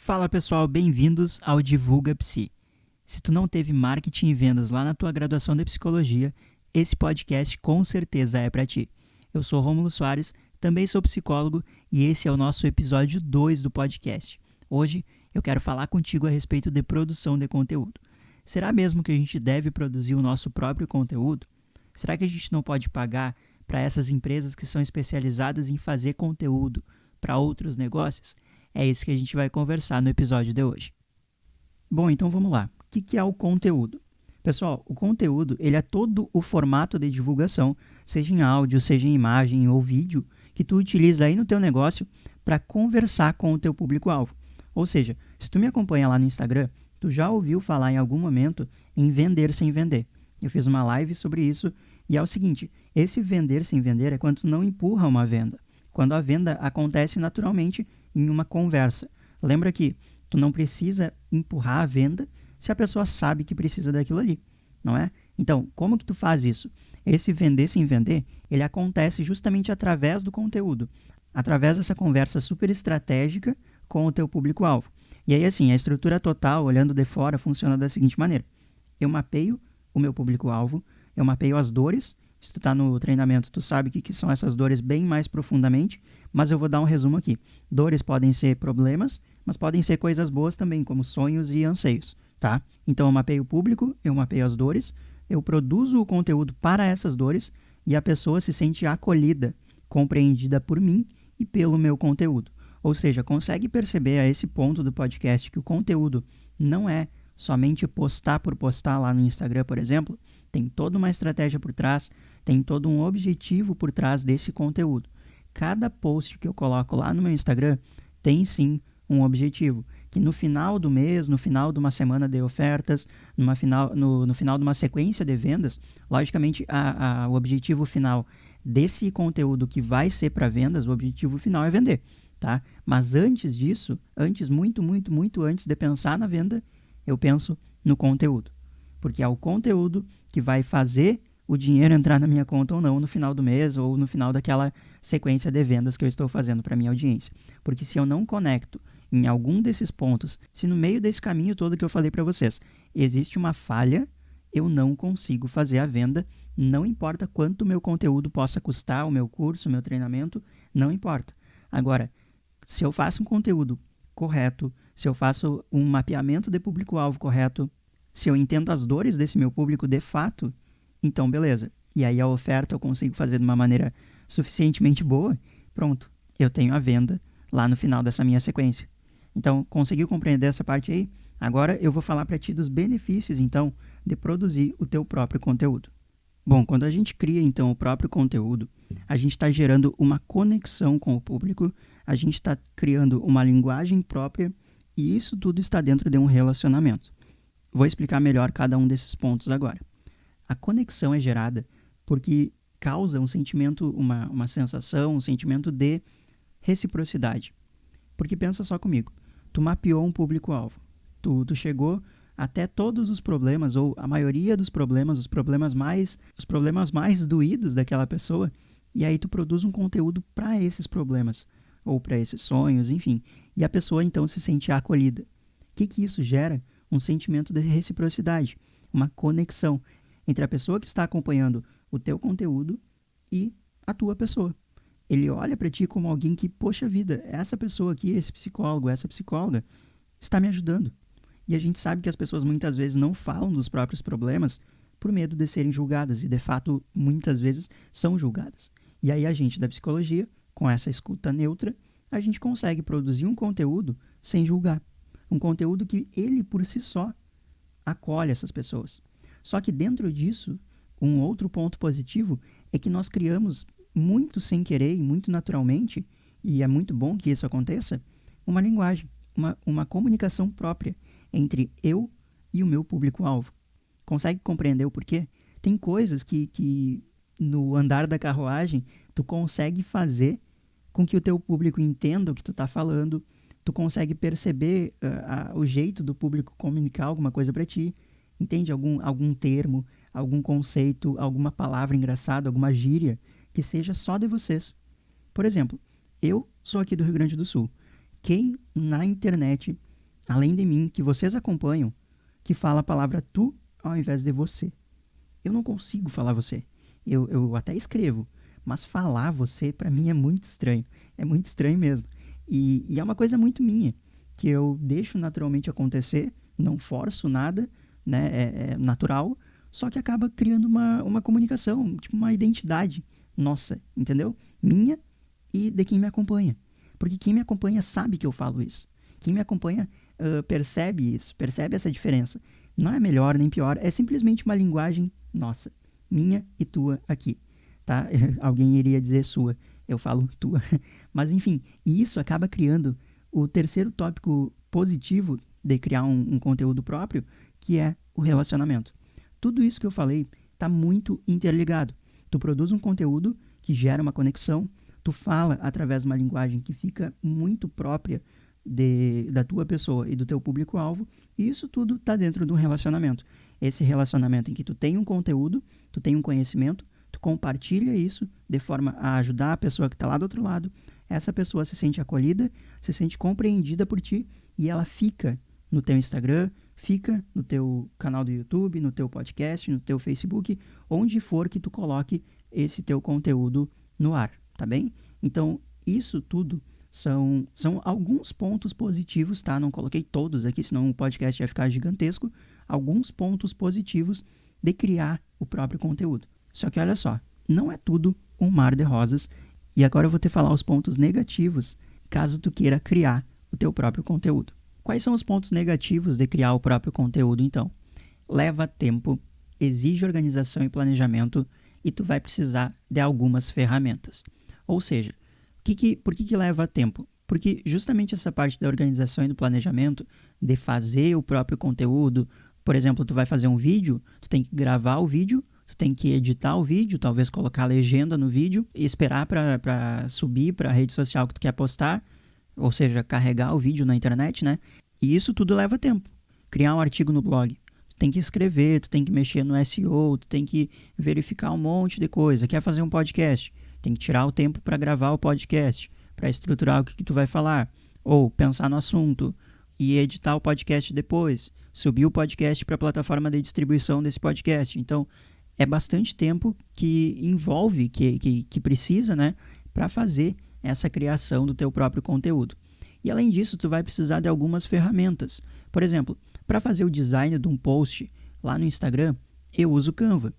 Fala pessoal, bem-vindos ao Divulga Psi. Se tu não teve marketing e vendas lá na tua graduação de psicologia, esse podcast com certeza é para ti. Eu sou Rômulo Soares, também sou psicólogo e esse é o nosso episódio 2 do podcast. Hoje eu quero falar contigo a respeito de produção de conteúdo. Será mesmo que a gente deve produzir o nosso próprio conteúdo? Será que a gente não pode pagar para essas empresas que são especializadas em fazer conteúdo para outros negócios? É isso que a gente vai conversar no episódio de hoje. Bom, então vamos lá. O que é o conteúdo? Pessoal, o conteúdo ele é todo o formato de divulgação, seja em áudio, seja em imagem ou vídeo, que tu utiliza aí no teu negócio para conversar com o teu público-alvo. Ou seja, se tu me acompanha lá no Instagram, tu já ouviu falar em algum momento em vender sem vender. Eu fiz uma live sobre isso e é o seguinte, esse vender sem vender é quando tu não empurra uma venda. Quando a venda acontece naturalmente em uma conversa. Lembra que tu não precisa empurrar a venda se a pessoa sabe que precisa daquilo ali, não é? Então, como que tu faz isso? Esse vender sem vender, ele acontece justamente através do conteúdo, através dessa conversa super estratégica com o teu público-alvo. E aí, assim, a estrutura total, olhando de fora, funciona da seguinte maneira. Eu mapeio o meu público-alvo, eu mapeio as dores. Se tu está no treinamento, tu sabe o que são essas dores bem mais profundamente, mas eu vou dar um resumo aqui. Dores podem ser problemas, mas podem ser coisas boas também, como sonhos e anseios, tá? Então eu mapeio o público, eu mapeio as dores, eu produzo o conteúdo para essas dores e a pessoa se sente acolhida, compreendida por mim e pelo meu conteúdo. Ou seja, consegue perceber a esse ponto do podcast que o conteúdo não é somente postar por postar lá no Instagram, por exemplo, tem toda uma estratégia por trás, tem todo um objetivo por trás desse conteúdo. Cada post que eu coloco lá no meu Instagram tem sim um objetivo, que no final do mês, no final de uma semana de ofertas, no final de uma sequência de vendas, logicamente o objetivo final desse conteúdo que vai ser para vendas, o objetivo final é vender, tá? Mas antes disso, muito antes de pensar na venda, eu penso no conteúdo, porque é o conteúdo que vai fazer o dinheiro entrar na minha conta ou não no final do mês ou no final daquela sequência de vendas que eu estou fazendo para a minha audiência. Porque se eu não conecto em algum desses pontos, se no meio desse caminho todo que eu falei para vocês, existe uma falha, eu não consigo fazer a venda, não importa quanto o meu conteúdo possa custar, o meu curso, o meu treinamento, não importa. Agora, se eu faço um conteúdo correto, se eu faço um mapeamento de público-alvo correto, se eu entendo as dores desse meu público de fato, então beleza. E aí a oferta eu consigo fazer de uma maneira suficientemente boa, pronto, eu tenho a venda lá no final dessa minha sequência. Então, conseguiu compreender essa parte aí? Agora eu vou falar para ti dos benefícios, então, de produzir o teu próprio conteúdo. Bom, quando a gente cria, então, o próprio conteúdo, a gente está gerando uma conexão com o público, a gente está criando uma linguagem própria e isso tudo está dentro de um relacionamento. Vou explicar melhor cada um desses pontos agora. A conexão é gerada porque causa um sentimento, uma sensação, um sentimento de reciprocidade. Porque pensa só comigo, tu mapeou um público-alvo, tu chegou até todos os problemas, ou a maioria dos problemas, os problemas mais doídos daquela pessoa, e aí tu produz um conteúdo para esses problemas, ou para esses sonhos, enfim, e a pessoa então se sente acolhida. O que isso gera? Um sentimento de reciprocidade, uma conexão entre a pessoa que está acompanhando o teu conteúdo e a tua pessoa. Ele olha para ti como alguém que, poxa vida, essa pessoa aqui, esse psicólogo, essa psicóloga, está me ajudando. E a gente sabe que as pessoas muitas vezes não falam dos próprios problemas por medo de serem julgadas, e de fato, muitas vezes são julgadas. E aí a gente da psicologia, com essa escuta neutra, a gente consegue produzir um conteúdo sem julgar. Um conteúdo que ele, por si só, acolhe essas pessoas. Só que dentro disso, um outro ponto positivo é que nós criamos muito sem querer e muito naturalmente, e é muito bom que isso aconteça, uma linguagem, uma comunicação própria entre eu e o meu público-alvo. Consegue compreender o porquê? Tem coisas que no andar da carruagem tu consegue fazer com que o teu público entenda o que tu está falando, tu consegue perceber o jeito do público comunicar alguma coisa para ti, entende? Algum termo, algum conceito, alguma palavra engraçada, alguma gíria que seja só de vocês. Por exemplo, eu sou aqui do Rio Grande do Sul. Quem na internet além de mim, que vocês acompanham, que fala a palavra tu ao invés de você. Eu não consigo falar você. Eu até escrevo, mas falar você, pra mim, é muito estranho. É muito estranho mesmo. E é uma coisa muito minha, que eu deixo naturalmente acontecer, não forço nada, né? É natural, só que acaba criando uma comunicação, tipo uma identidade nossa, entendeu? Minha e de quem me acompanha. Porque quem me acompanha sabe que eu falo isso. Quem me acompanha percebe isso, percebe essa diferença. Não é melhor nem pior, é simplesmente uma linguagem nossa, minha e tua aqui, tá? Alguém iria dizer sua, eu falo tua. Mas enfim, e isso acaba criando o terceiro tópico positivo de criar um conteúdo próprio, que é o relacionamento. Tudo isso que eu falei está muito interligado. Tu produz um conteúdo que gera uma conexão, tu fala através de uma linguagem que fica muito própria da tua pessoa e do teu público-alvo, e isso tudo está dentro de um relacionamento. Esse relacionamento em que tu tem um conteúdo, tu tem um conhecimento, tu compartilha isso de forma a ajudar a pessoa que está lá do outro lado, essa pessoa se sente acolhida, se sente compreendida por ti, e ela fica no teu Instagram, fica no teu canal do YouTube, no teu podcast, no teu Facebook, onde for que tu coloque esse teu conteúdo no ar, tá bem? Então, isso tudo são alguns pontos positivos, tá? Não coloquei todos aqui, senão o podcast ia ficar gigantesco. Alguns pontos positivos de criar o próprio conteúdo. Só que olha só, não é tudo um mar de rosas. E agora eu vou te falar os pontos negativos, caso tu queira criar o teu próprio conteúdo. Quais são os pontos negativos de criar o próprio conteúdo, então? Leva tempo, exige organização e planejamento, e tu vai precisar de algumas ferramentas. Ou seja, por que leva tempo? Porque justamente essa parte da organização e do planejamento, de fazer o próprio conteúdo, por exemplo, tu vai fazer um vídeo, tu tem que gravar o vídeo, tu tem que editar o vídeo, talvez colocar legenda no vídeo, e esperar para subir para a rede social que tu quer postar, ou seja, carregar o vídeo na internet, né? E isso tudo leva tempo. Criar um artigo no blog, tu tem que escrever, tu tem que mexer no SEO, tu tem que verificar um monte de coisa. Quer fazer um podcast? Tem que tirar o tempo para gravar o podcast, para estruturar o que tu vai falar, ou pensar no assunto e editar o podcast depois, subir o podcast para a plataforma de distribuição desse podcast. Então, é bastante tempo que envolve, que precisa, né, para fazer essa criação do teu próprio conteúdo. E além disso, tu vai precisar de algumas ferramentas. Por exemplo, para fazer o design de um post lá no Instagram, eu uso Canva.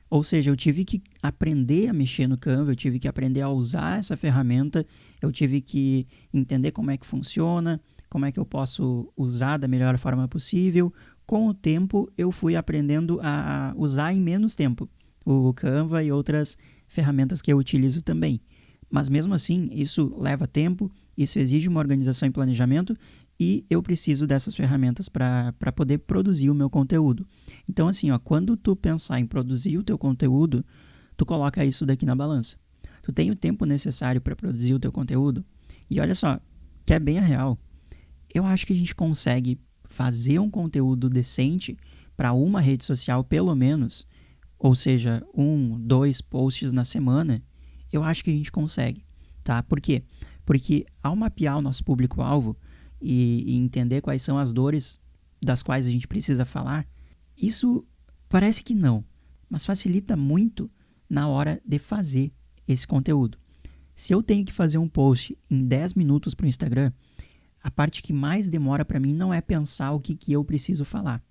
Ou seja, eu tive que aprender a mexer no Canva, eu tive que aprender a usar essa ferramenta, eu tive que entender como é que funciona, como é que eu posso usar da melhor forma possível. Com o tempo, eu fui aprendendo a usar em menos tempo o Canva e outras ferramentas que eu utilizo também. Mas mesmo assim, isso leva tempo, isso exige uma organização e planejamento, e eu preciso dessas ferramentas para poder produzir o meu conteúdo. Então, assim, ó, quando tu pensar em produzir o teu conteúdo, tu coloca isso daqui na balança. Tu tem o tempo necessário para produzir o teu conteúdo? E olha só, que é bem a real. Eu acho que a gente consegue fazer um conteúdo decente para uma rede social, pelo menos, ou seja, 1, 2 posts na semana, eu acho que a gente consegue, tá? Por quê? Porque ao mapear o nosso público-alvo e entender quais são as dores das quais a gente precisa falar, isso parece que não, mas facilita muito na hora de fazer esse conteúdo. Se eu tenho que fazer um post em 10 minutos para o Instagram, a parte que mais demora para mim não é pensar o que eu preciso falar.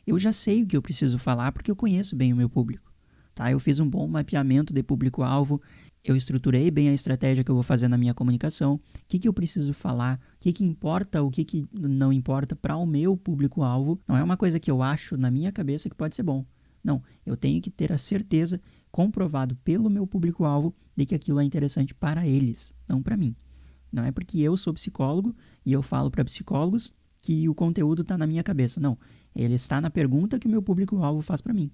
Eu já sei o que eu preciso falar porque eu conheço bem o meu público, tá? Eu fiz um bom mapeamento de público-alvo, eu estruturei bem a estratégia que eu vou fazer na minha comunicação, o que eu preciso falar, o que importa, o que não importa para o meu público-alvo. Não é uma coisa que eu acho na minha cabeça que pode ser bom. Não, eu tenho que ter a certeza, comprovado pelo meu público-alvo, de que aquilo é interessante para eles, não para mim. Não é porque eu sou psicólogo e eu falo para psicólogos que o conteúdo está na minha cabeça. Não, ele está na pergunta que o meu público-alvo faz para mim.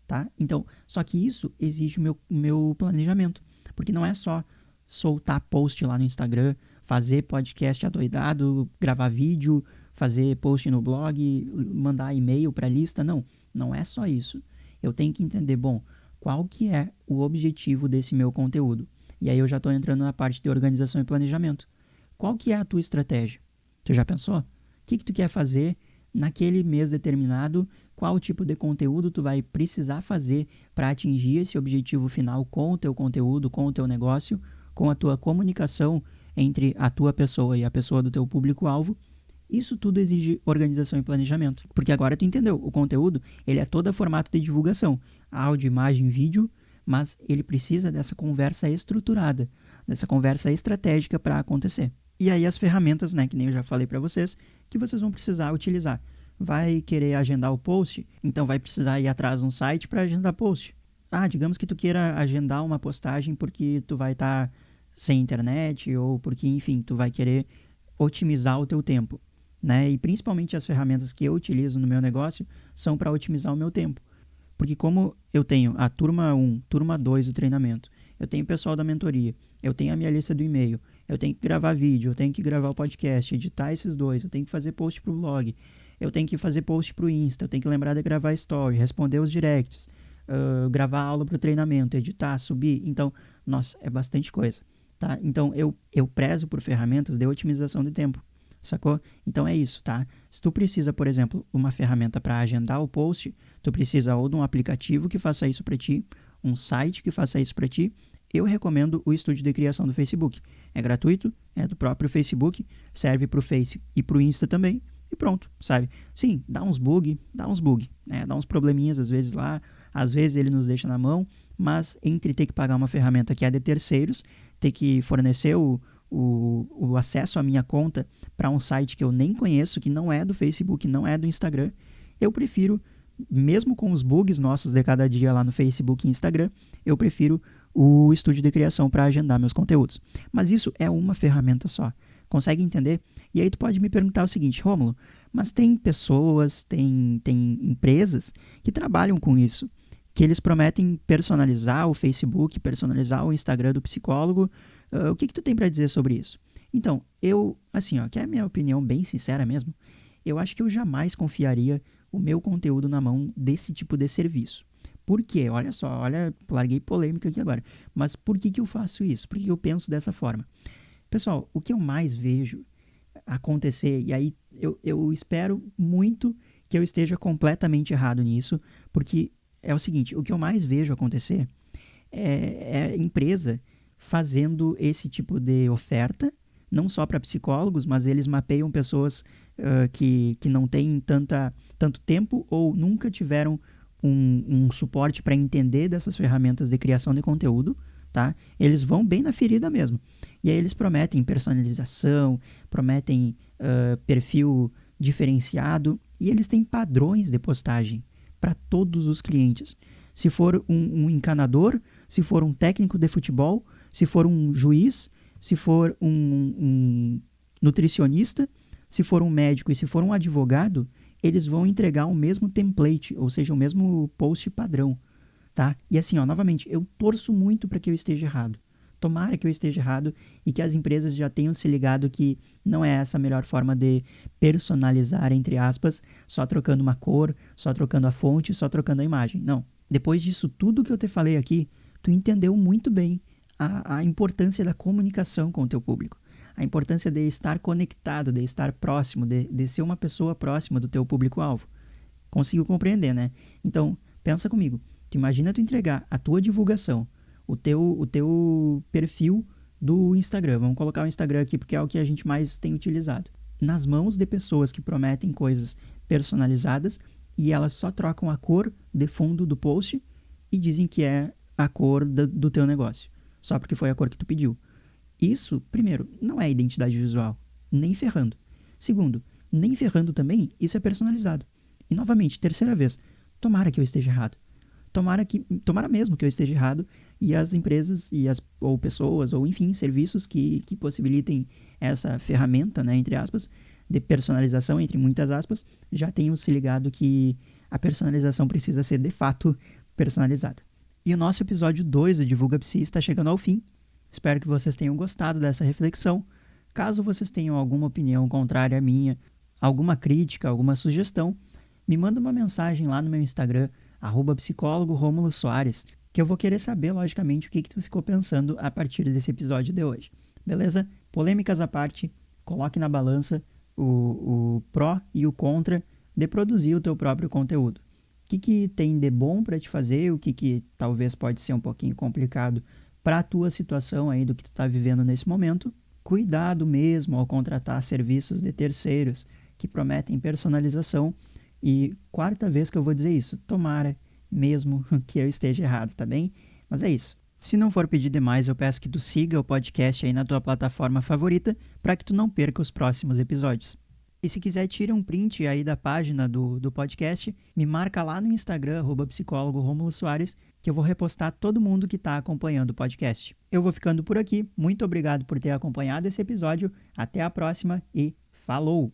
Tá? Então, só que isso exige o meu planejamento. Porque não é só soltar post lá no Instagram, fazer podcast adoidado, gravar vídeo, fazer post no blog, mandar e-mail para a lista. Não, não é só isso. Eu tenho que entender, bom, qual que é o objetivo desse meu conteúdo. E aí eu já estou entrando na parte de organização e planejamento. Qual que é a tua estratégia? Tu já pensou? que tu quer fazer naquele mês determinado, qual tipo de conteúdo tu vai precisar fazer para atingir esse objetivo final com o teu conteúdo, com o teu negócio, com a tua comunicação entre a tua pessoa e a pessoa do teu público-alvo. Isso tudo exige organização e planejamento. Porque agora tu entendeu, o conteúdo ele é todo formato de divulgação, áudio, imagem, vídeo, mas ele precisa dessa conversa estruturada, dessa conversa estratégica para acontecer. E aí as ferramentas, né, que nem eu já falei para vocês, que vocês vão precisar utilizar. Vai querer agendar o post? Então vai precisar ir atrás de um site para agendar post. Digamos que tu queira agendar uma postagem porque tu vai estar sem internet ou porque, enfim, tu vai querer otimizar o teu tempo, né? E principalmente as ferramentas que eu utilizo no meu negócio são para otimizar o meu tempo. Porque como eu tenho a turma 1, turma 2 do treinamento, eu tenho o pessoal da mentoria, eu tenho a minha lista do e-mail, eu tenho que gravar vídeo, eu tenho que gravar o podcast, editar esses dois, eu tenho que fazer post pro blog, eu tenho que fazer post pro Insta, eu tenho que lembrar de gravar story, responder os directs, gravar aula pro treinamento, editar, subir. Então, nossa, é bastante coisa, tá? Então, eu prezo por ferramentas de otimização de tempo, sacou? Então é isso, tá? Se tu precisa, por exemplo, uma ferramenta para agendar o post, tu precisa ou de um aplicativo que faça isso para ti, um site que faça isso para ti. Eu recomendo o estúdio de criação do Facebook. É gratuito, é do próprio Facebook, serve para o Face e para o Insta também, e pronto, sabe? Sim, dá uns bug, né? Dá uns probleminhas às vezes lá, às vezes ele nos deixa na mão, mas entre ter que pagar uma ferramenta que é de terceiros, ter que fornecer o acesso à minha conta para um site que eu nem conheço, que não é do Facebook, não é do Instagram, eu prefiro, mesmo com os bugs nossos de cada dia lá no Facebook e Instagram, eu prefiro o estúdio de criação para agendar meus conteúdos. Mas isso é uma ferramenta só. Consegue entender? E aí tu pode me perguntar o seguinte, Rômulo, mas tem pessoas, tem empresas que trabalham com isso, que eles prometem personalizar o Facebook, personalizar o Instagram do psicólogo. O que tu tem para dizer sobre isso? Então, que é a minha opinião bem sincera mesmo, eu acho que eu jamais confiaria o meu conteúdo na mão desse tipo de serviço. Por quê? Olha só, larguei polêmica aqui agora. Mas por que eu faço isso? Por que eu penso dessa forma? Pessoal, o que eu mais vejo acontecer, e aí eu espero muito que eu esteja completamente errado nisso, porque é o seguinte, o que eu mais vejo acontecer é empresa fazendo esse tipo de oferta, não só para psicólogos, mas eles mapeiam pessoas que não têm tanto tempo ou nunca tiveram um suporte para entender dessas ferramentas de criação de conteúdo, tá? Eles vão bem na ferida mesmo. E aí eles prometem personalização, prometem perfil diferenciado, e eles têm padrões de postagem para todos os clientes. Se for um encanador, se for um técnico de futebol, se for um juiz, se for um nutricionista, se for um médico e se for um advogado, eles vão entregar o mesmo template, ou seja, o mesmo post padrão, tá? E assim, novamente, eu torço muito para que eu esteja errado. Tomara que eu esteja errado e que as empresas já tenham se ligado que não é essa a melhor forma de personalizar, entre aspas, só trocando uma cor, só trocando a fonte, só trocando a imagem. Não. Depois disso tudo que eu te falei aqui, tu entendeu muito bem a importância da comunicação com o teu público. A importância de estar conectado, de estar próximo, de ser uma pessoa próxima do teu público-alvo. Conseguiu compreender, né? Então, pensa comigo. Tu imagina tu entregar a tua divulgação, o teu perfil do Instagram. Vamos colocar o Instagram aqui porque é o que a gente mais tem utilizado. Nas mãos de pessoas que prometem coisas personalizadas e elas só trocam a cor de fundo do post e dizem que é a cor do teu negócio. Só porque foi a cor que tu pediu. Isso, primeiro, não é identidade visual, nem ferrando. Segundo, nem ferrando também, isso é personalizado. E novamente, terceira vez, tomara que eu esteja errado. Tomara mesmo que eu esteja errado e as empresas ou pessoas, ou enfim, serviços que possibilitem essa ferramenta, né, entre aspas, de personalização, entre muitas aspas, já tenham se ligado que a personalização precisa ser de fato personalizada. E o nosso episódio 2 do Divulga Psi está chegando ao fim. Espero que vocês tenham gostado dessa reflexão. Caso vocês tenham alguma opinião contrária à minha, alguma crítica, alguma sugestão, me manda uma mensagem lá no meu Instagram, @psicólogo Rômulo Soares, que eu vou querer saber, logicamente, o que tu ficou pensando a partir desse episódio de hoje. Beleza? Polêmicas à parte, coloque na balança, o pró e o contra de produzir o teu próprio conteúdo. O que tem de bom para te fazer, o que talvez pode ser um pouquinho complicado para a tua situação aí do que tu está vivendo nesse momento. Cuidado mesmo ao contratar serviços de terceiros que prometem personalização. E quarta vez que eu vou dizer isso, tomara mesmo que eu esteja errado, tá bem? Mas é isso. Se não for pedir demais, eu peço que tu siga o podcast aí na tua plataforma favorita para que tu não perca os próximos episódios. E se quiser, tira um print aí da página do podcast, me marca lá no Instagram, @psicólogo Rômulo Soares, que eu vou repostar todo mundo que está acompanhando o podcast. Eu vou ficando por aqui, muito obrigado por ter acompanhado esse episódio, até a próxima e falou!